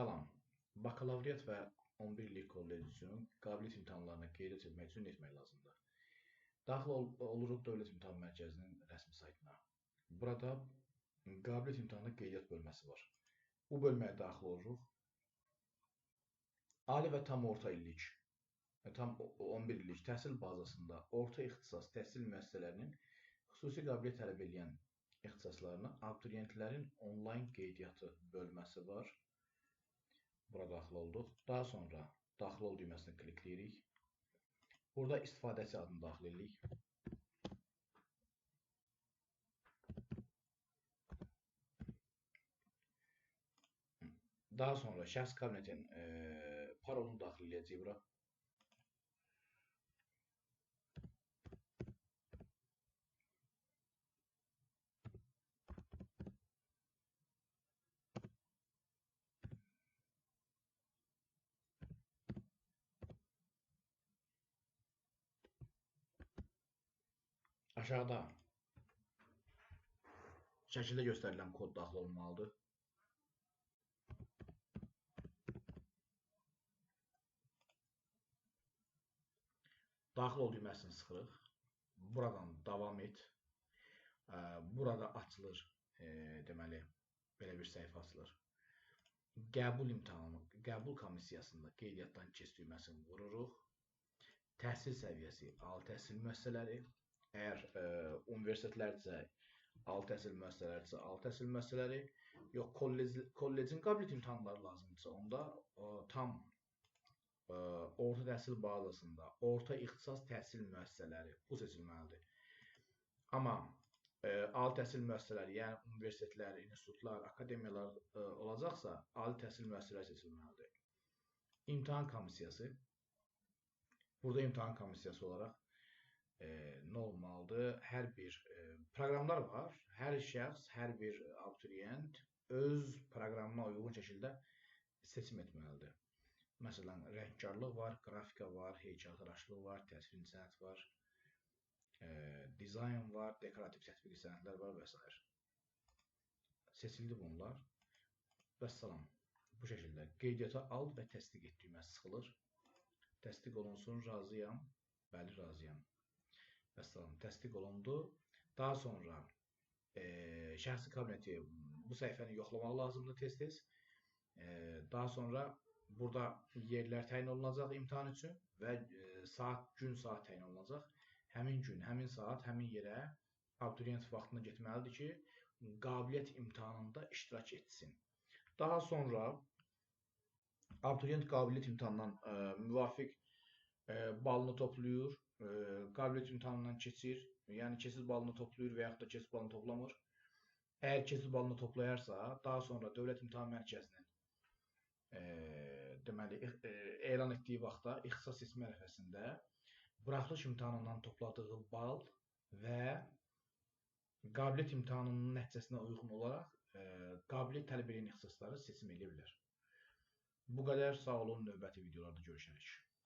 Salam. Bakalavriat və 11 illik kollec üçün qabiliyyət imtahanlarına qeyd etmək üçün nə etmək lazımdır? Daxil oluruq Dövlət İmtahan Mərkəzinin rəsmi saytına. Burada qabiliyyət imtahanı qeydiyyat bölməsi var. Bu bölməyə daxil oluruq. Ali və tam orta illik, tam 11 illik təhsil bazasında orta ixtisas təhsil müəssisələrinin xüsusi qabiliyyət tələb edən ixtisaslarına abituriyentlərin onlayn qeydiyyatı bölməsi var. Bura daxil olduq. Daha sonra daxil ol düyməsini klikləyirik. Burada istifadəçi adını daxil edirik. Daha sonra şəxs kabinetin parolunu daxil edəcəyik bura. Aşağıda şəkildə göstərilən kod daxil olmalıdır. Daxil ol düyməsini sıxırıq. Buradan davam et. Burada açılır, deməli, belə bir səhifə açılır. Qəbul imtahanı, qəbul komissiyasında qeydiyyatdan keç düyməsini vururuq. Təhsil səviyyəsi, ali təhsil müəssisələri. Əgər universitetlərdirsə, ali təhsil müəssisələrdirsə, ali təhsil müəssisələri. Yox, kollecin qabiliyyət imtahanları lazımdırsa, onda tam orta təhsil bazasında orta ixtisas təhsil müəssisələri bu seçilməlidir. Amma ali təhsil müəssisələri, yəni universitetlər, institutlar, akademiyalar olacaqsa, ali təhsil müəssisələri seçilməlidir. İmtahan komissiyası. Burada imtahan komissiyası olaraq nə olmalıdır? Hər bir proqramlar var. Hər şəxs, hər bir abituriyent öz proqramına uyğun şəkildə seçim etməlidir. Məsələn, rəngkarlıq var, qrafika var, heykəltaraşlıq var, təsvir sənət var, dizayn var, dekorativ tətbiqi sənətlər var və s. Seçildi bunlar. Vəssalam. Bu şəkildə qeydiyyata al və təsdiq et düyməsi sıxılır. Təsdiq olunsun, razıyam. Bəli, razıyam. Vəssalam, təsdiq olundu. Daha sonra şəxsi kabineti bu səhifəni yoxlamaq lazımdır tez-tez. Daha sonra burada yerlər təyin olunacaq imtahan üçün və saat, gün, saat təyin olunacaq. Həmin gün, həmin saat, həmin yerə abituriyent vaxtında getməlidir ki, qabiliyyət imtahanında iştirak etsin. Daha sonra abituriyent qabiliyyət imtahanından müvafiq balını toplayır, qabiliyyət imtahanından keçir, yəni keçid balını toplayır və yaxud da keçid balını toplamır. Əgər keçid balını toplayarsa, daha sonra Dövlət İmtahan Mərkəzinin deməli, elan etdiyi vaxtda ixtisas seçmə ərəfəsində buraxılış imtahanından topladığı bal və qabiliyyət imtahanının nəticəsinə uyğun olaraq qabiliyyət tələb edən ixtisasları seçim edə bilər. Bu qədər, sağ olun, növbəti videolarda görüşərik.